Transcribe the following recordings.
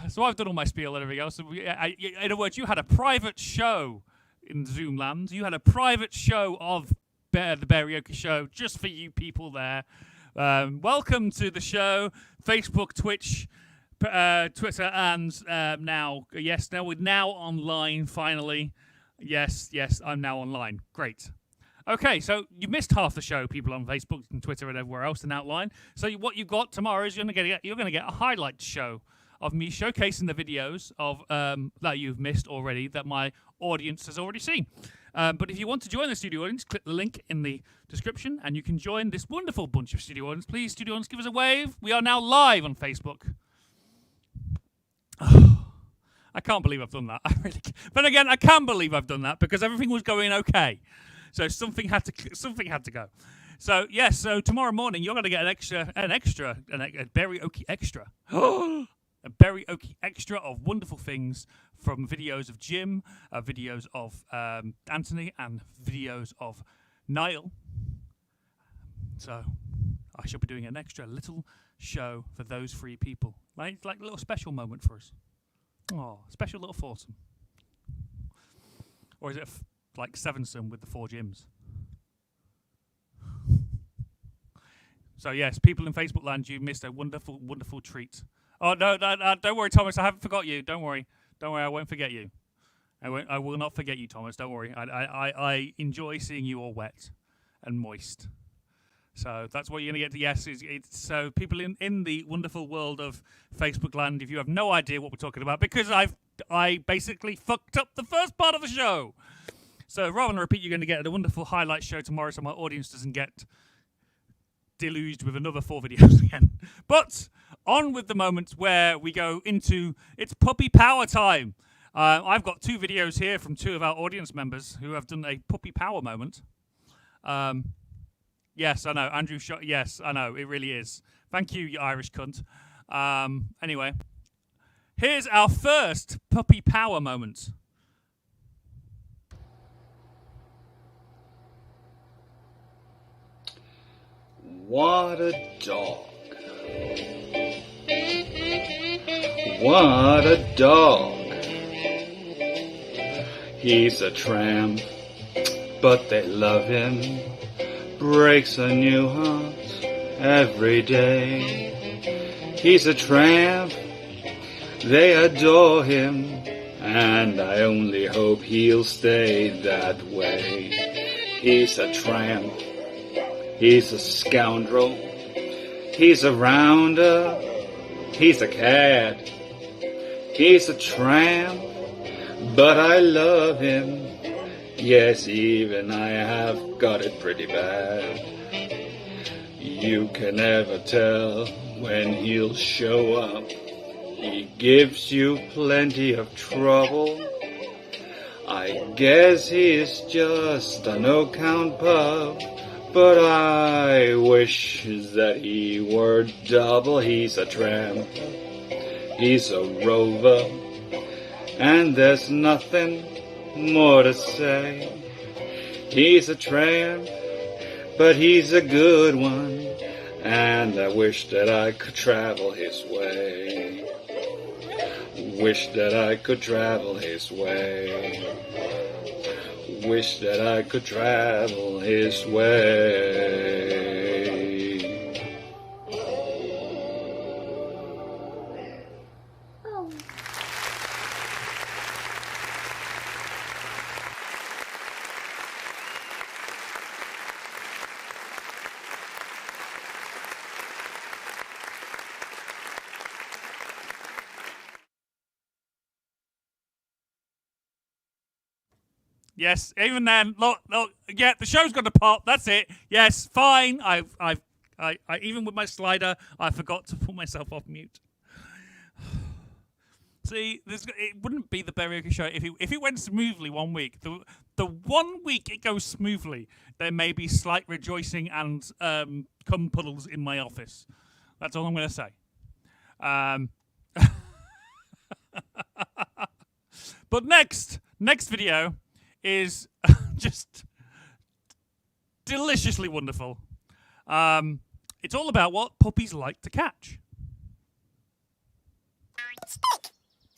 So I've done all my spiel and everything else. So in other words, you had a private show in Zoomland. You had a private show of the Beareoke show just for you people there. Welcome to the show. Facebook, Twitch, Twitter, and now we're now online finally. Yes, I'm now online. Great. Okay, so you missed half the show, people on Facebook and Twitter and everywhere else in outline. So what you've got tomorrow is you're going to get a highlight show of me showcasing the videos of that you've missed already, that my audience has already seen. But if you want to join the studio audience, click the link in the description, and you can join this wonderful bunch of studio audience. Please, studio audience, give us a wave. We are now live on Facebook. I can't believe I've done that. I really can. But again, I can believe I've done that because everything was going okay. So something had to go. So yes, so tomorrow morning you're going to get a Beareoke extra. A Beareoke extra of wonderful things from videos of Jim, videos of Anthony, and videos of Niall. So I shall be doing an extra little show for those three people. Like a little special moment for us. Oh, special little foursome. Or is it like sevensome with the 4 Jims? So yes, people in Facebook land, you missed a wonderful, wonderful treat. Oh no, don't worry, Thomas. I haven't forgot you. Don't worry. I won't forget you. I will not forget you, Thomas. Don't worry. I enjoy seeing you all wet and moist. So that's what you're gonna get to. Yes, so people in the wonderful world of Facebook land, if you have no idea what we're talking about, because I basically fucked up the first part of the show. So rather than repeat, you're going to get a wonderful highlight show tomorrow, so my audience doesn't get deluged with another 4 videos again. But on with the moment where we go into it's puppy power time. I've got 2 videos here from 2 of our audience members who have done a puppy power moment. Yes, I know, Andrew. Yes, I know, it really is. Thank you, you Irish cunt. Anyway, here's our first puppy power moment. What a dog. What a dog. He's a tramp, but they love him. Breaks a new heart every day. He's a tramp, they adore him, and I only hope he'll stay that way. He's a tramp. He's a scoundrel, he's a rounder, he's a cad, he's a tramp, but I love him. Yes, even I have got it pretty bad. You can never tell when he'll show up. He gives you plenty of trouble. I guess he's just a no-count pup. But I wish that he were double. He's a tramp, he's a rover, and there's nothing more to say. He's a tramp, but he's a good one, and I wish that I could travel his way. Wish that I could travel his way. Wish that I could travel his way. Oh. Yes, even then, look, yeah, the show's got to pop. That's it. Yes, fine. I even with my slider, I forgot to put myself off mute. See, it wouldn't be the Beareoke show if it went smoothly one week. The 1 week it goes smoothly, there may be slight rejoicing and cum puddles in my office. That's all I'm going to say. But next video is just deliciously wonderful. It's all about what puppies like to catch.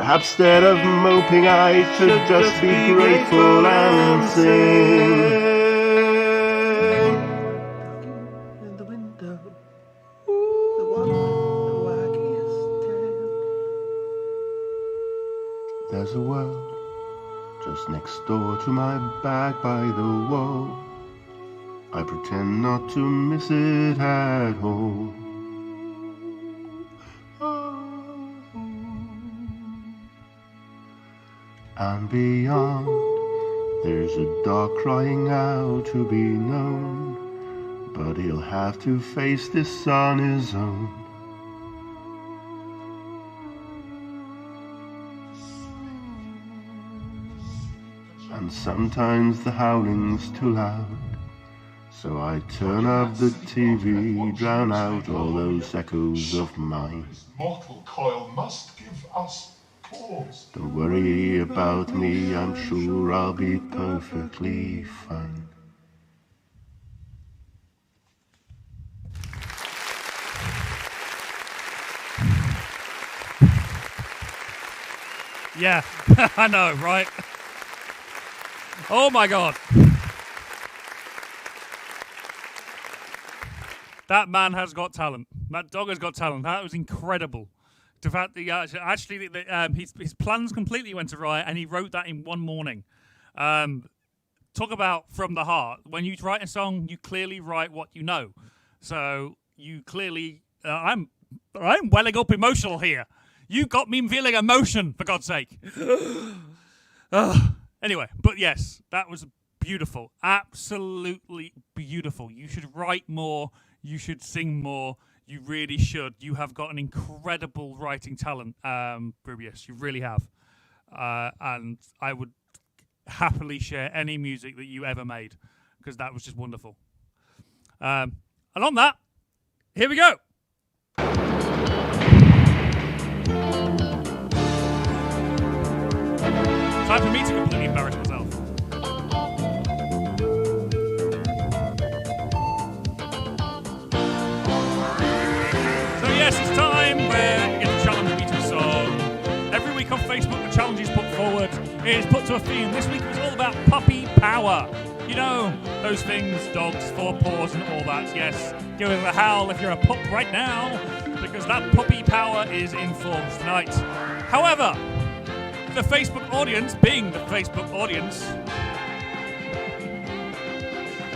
Perhaps instead of moping I should just be grateful and sing. In the window, the one with the waggiest tail. There's a world just next door to my bag by the wall. I pretend not to miss it at all. And beyond, there's a dog crying out to be known, but he'll have to face this on his own. And sometimes the howling's too loud, so I turn up the TV, drown out all those echoes of mine. This mortal coil must give us pause. Don't worry about me, I'm sure I'll be perfectly fine. Yeah, I know, right? Oh my God. That man has got talent. That dog has got talent. That was incredible. The fact that his plans completely went awry, and he wrote that in one morning. Talk about from the heart. When you write a song, you clearly write what you know. So you clearly, I'm welling up emotional here. You got me feeling emotion, for God's sake. Anyway, but yes, that was beautiful. Absolutely beautiful. You should write more. You should sing more. You really should. You have got an incredible writing talent, Beareoke. You really have. And I would happily share any music that you ever made, because that was just wonderful. And on that, here we go. Time for me to completely embarrass myself. So yes, it's time where you get to challenge me to a song. Every week on Facebook, the challenge is put forward. It is put to a theme. This week it was all about puppy power. You know, those things, dogs, 4 paws and all that. Yes, give it a howl if you're a pup right now, because that puppy power is in force tonight. However, the Facebook audience, being the Facebook audience,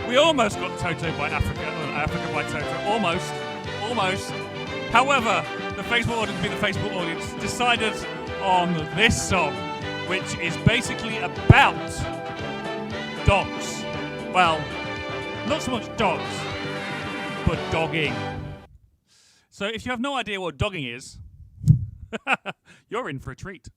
we almost got Toto by Africa by Toto, almost. However, the Facebook audience, being the Facebook audience, decided on this song, which is basically about dogs. Well, not so much dogs, but dogging. So if you have no idea what dogging is, you're in for a treat.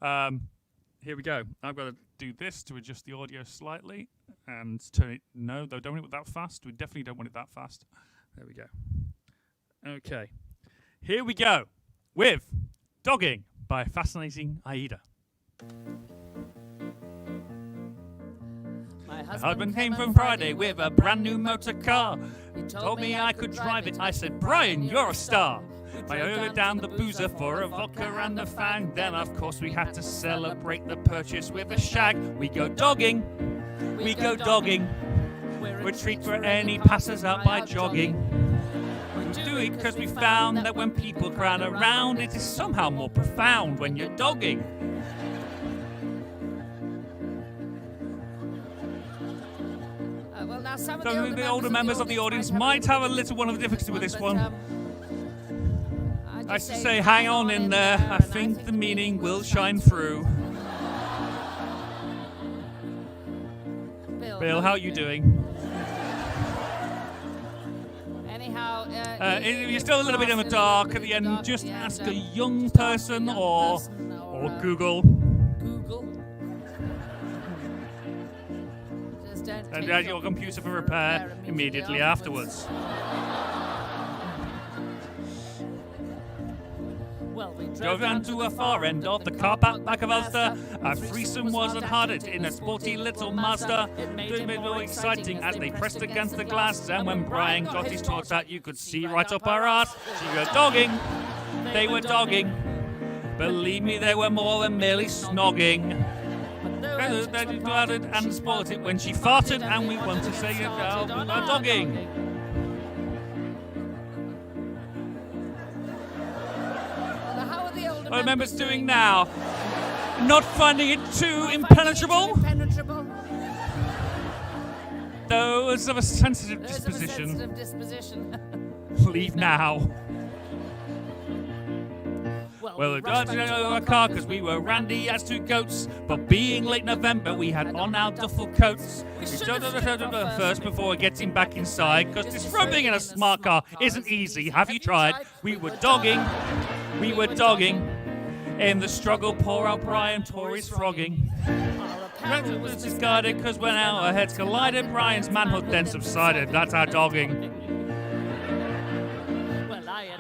Here we go. I've got to do this to adjust the audio slightly and turn it. No, don't want it that fast. We definitely don't want it that fast. There we go. Okay. Here we go with Dogging by Fascinating Aida. My husband came from Friday with a brand new motor car. He told me I could drive it. I said, Brian, you're a star. I ordered down the boozer for a vodka and a fang. Then, of course, we had to celebrate the purchase with a shag. We go dogging. We're a treat for any passers out by jogging. We do it because we found that when people crowd around, it is somehow more profound when you're dogging. Well, now some of So the older members of the audience might have a little one of the difficulty with this one. I should say, hang on in there. I think the meaning will shine through. Bill, how are you doing? Anyhow, if you're still a little bit in the dark at the end, just ask a young person or Google. Just don't And take add your computer for repair immediately afterwards. Well, we Drove down to a far end of the car park back of Ulster. A threesome wasn't harder in a sporty little Mazda. It made it more exciting as they pressed against the glass. And when Brian got his torch out, you could see right up our ass. She was dogging. They were dogging. Believe me, they were more than merely snogging. They departed and spoiled it when she farted, and we want to say it now, we were dogging. How are the older What are members doing doing now? Not finding it too impenetrable? Those of a sensitive disposition, leave now. Well, we dodged our car because we were randy as two goats. But being late November, we had on our duffel coats. We showed the first before getting back inside, because disrobing in a smart car isn't easy. Have you tried? We were dogging. In the struggle, poor old Brian tore his frogging. It was discarded because when our heads collided, Brian's manhood then subsided. That's our dogging.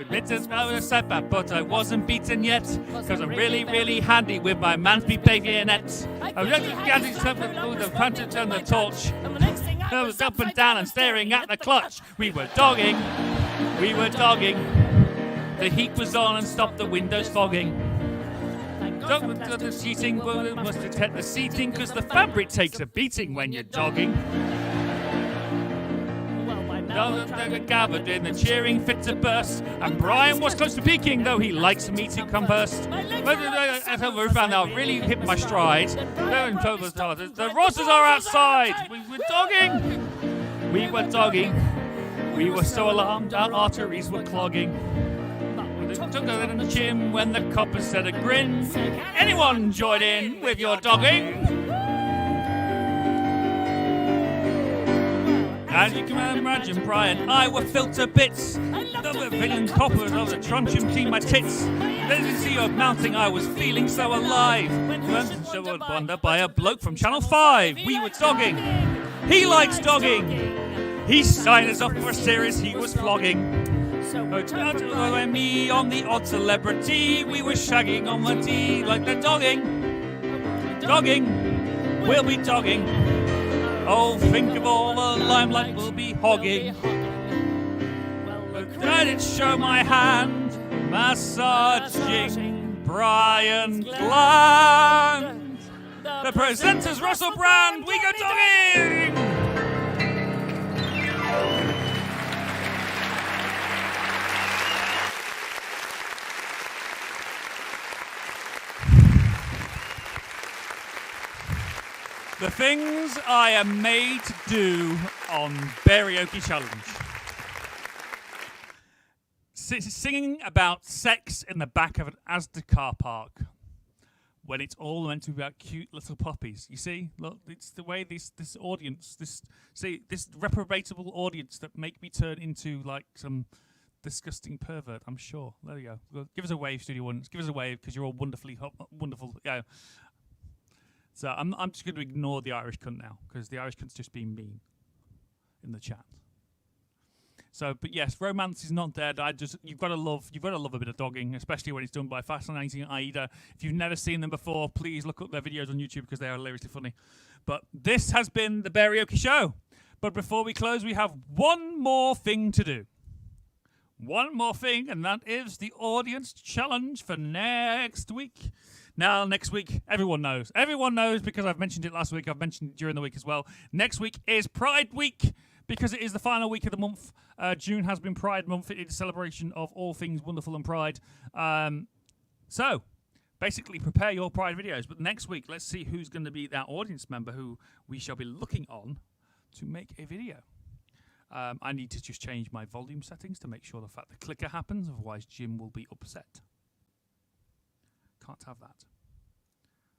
Admitted I was a setback, but I wasn't beaten yet, because I'm really, really handy with my Mansby bayonet. I was really handy with the punches and the torch. I was up and down and staring at the clutch. We were dogging. The heat was on and stopped the windows fogging. The seating must detect the seating, because the fabric takes a beating when you're dogging. They gathered in the cheering fit to burst, and Brian was close to peaking, though he likes me to converse. As I found out, really hit my stride. The rosters are outside. We were dogging. We were so alarmed, our arteries were clogging. Took it in the chin when the copper said a grin. Anyone join in with your dogging? As you can imagine, Brian, I were filled to bits. The villain coppers of the truncheon between my tits. Let's see of mounting, I was feeling so alive. So wonder by a bloke from Channel 5. We were dogging. He likes dogging. He signed us up for a series he was flogging. And me on the odd celebrity, we were shagging on the tea like the dogging. We'll be dogging. Oh, think of all the limelight we'll be hogging. I did show my hand, massaging Brian Gland. The presenter's Russell Brand, we go dogging! The things I am made to do on Beareoke Challenge. Singing about sex in the back of an Asda car park when it's all meant to be about cute little puppies. You see? Look, it's the way this audience, this reprobatable audience that make me turn into like some disgusting pervert, I'm sure. There you go. Well, give us a wave, Studio Ones. Give us a wave, because you're all wonderful. Yeah. So I'm just going to ignore the Irish cunt now, because the Irish cunt's just being mean in the chat. So, but yes, romance is not dead. You've got to love a bit of dogging, especially when it's done by Fascinating Aida. If you've never seen them before, please look up their videos on YouTube, because they are hilariously funny. But this has been the Beareoke Show. But before we close, we have one more thing to do. One more thing, and that is the audience challenge for next week. Now, next week, everyone knows. Everyone knows, because I've mentioned it last week. I've mentioned it during the week as well. Next week is Pride Week, because it is the final week of the month. June has been Pride Month. It is a celebration of all things wonderful and pride. So, basically, prepare your Pride videos. But next week, let's see who's going to be that audience member who we shall be looking on to make a video. I need to just change my volume settings to make sure the clicker happens. Otherwise, Jim will be upset. Can't have that.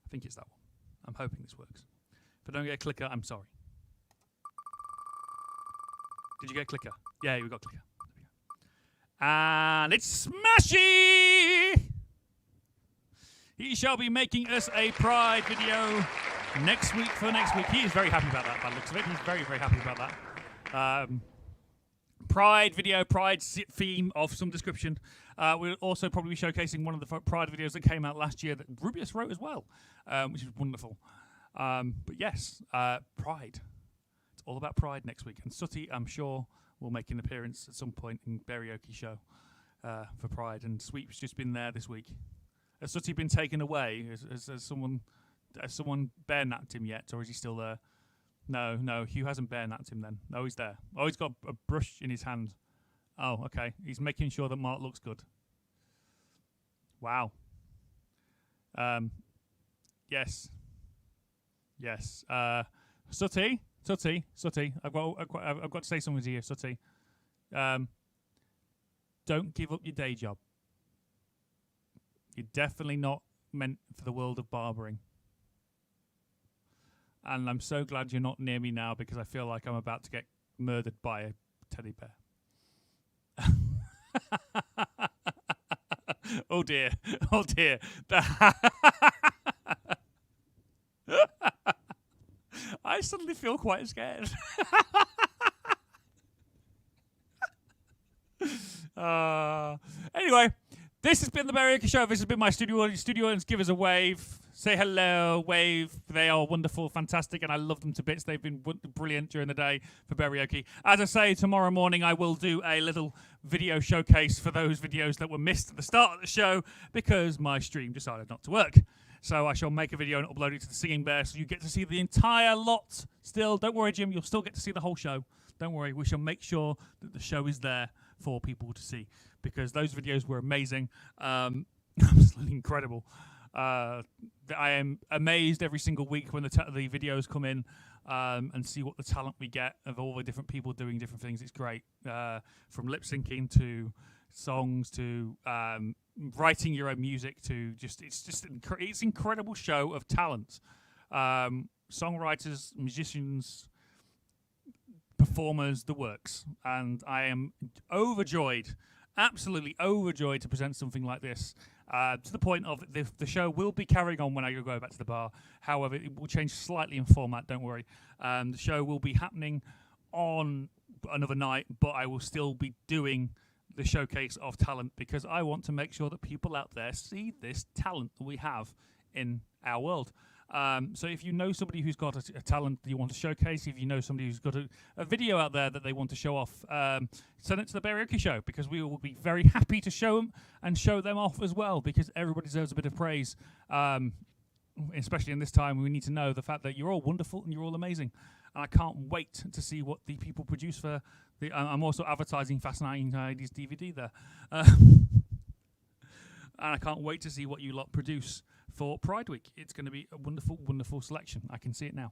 I think it's that one. I'm hoping this works. If I don't get a clicker, I'm sorry. Did you get a clicker? Yeah, we got a clicker. There we go. And it's Smashy! He shall be making us a Pride video next week for next week. He is very happy about that, by the looks of it. He's very, very happy about that. Pride video, Pride theme of some description. We'll also probably be showcasing one of the Pride videos that came out last year that Rubius wrote as well, which is wonderful. But yes, Pride. It's all about Pride next week. And Sooty, I'm sure, will make an appearance at some point in Beareoke Show for Pride. And Sweep's just been there this week. Has Sooty been taken away? Has someone bear napped him yet, or is he still there? No, Hugh hasn't bear napped him then. No, he's there. Oh, he's got a brush in his hand. Oh, okay. He's making sure that Mark looks good. Wow. Yes. Sooty. I've got to say something to you, Sooty. Don't give up your day job. You're definitely not meant for the world of barbering. And I'm so glad you're not near me now because I feel like I'm about to get murdered by a teddy bear. Oh dear. I suddenly feel quite scared. Anyway, this has been the Beareoke Show. This has been my studio audience. Studio audience, give us a wave. Say hello, wave. They are wonderful, fantastic, and I love them to bits. They've been brilliant during the day for Beareoke. As I say, tomorrow morning I will do a little video showcase for those videos that were missed at the start of the show because my stream decided not to work. So I shall make a video and upload it to the Singing Bear so you get to see the entire lot still. Don't worry, Jim, you'll still get to see the whole show. Don't worry, we shall make sure that the show is there for people to see because those videos were amazing. Absolutely incredible. I am amazed every single week when the videos come in and see what the talent we get of all the different people doing different things. It's great. From lip syncing to songs to writing your own music to it's incredible show of talent. Songwriters, musicians, performers, the works. And I am overjoyed, absolutely overjoyed to present something like this. To the point of the show will be carrying on when I go back to the bar. However, it will change slightly in format, don't worry. The show will be happening on another night, but I will still be doing the showcase of talent because I want to make sure that people out there see this talent that we have in our world. So if you know somebody who's got a talent that you want to showcase, if you know somebody who's got a video out there that they want to show off, send it to the Beareoke Show because we will be very happy to show them and show them off as well because everybody deserves a bit of praise. Especially in this time, we need to know the fact that you're all wonderful and you're all amazing. And I can't wait to see what the people produce for the... I'm also advertising Fascinating IDs DVD there. And I can't wait to see what you lot produce for Pride Week. It's going to be a wonderful, wonderful selection. I can see it now.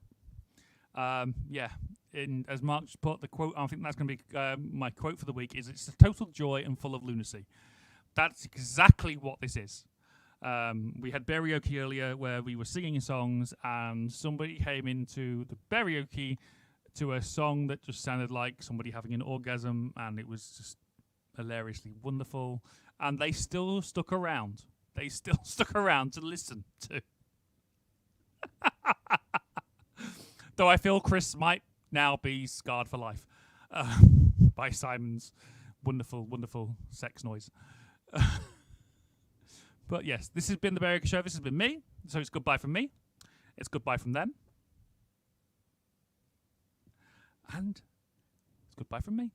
As Mark put the quote, I think that's going to be my quote for the week, is it's a total joy and full of lunacy. That's exactly what this is. We had Beareoke earlier where we were singing songs and somebody came into the Beareoke to a song that just sounded like somebody having an orgasm and it was just hilariously wonderful. And they still stuck around. They still stuck around to listen to. Though I feel Chris might now be scarred for life by Simon's wonderful, wonderful sex noise. But yes, this has been the Beareoke Show. This has been me. So it's goodbye from me. It's goodbye from them. And it's goodbye from me.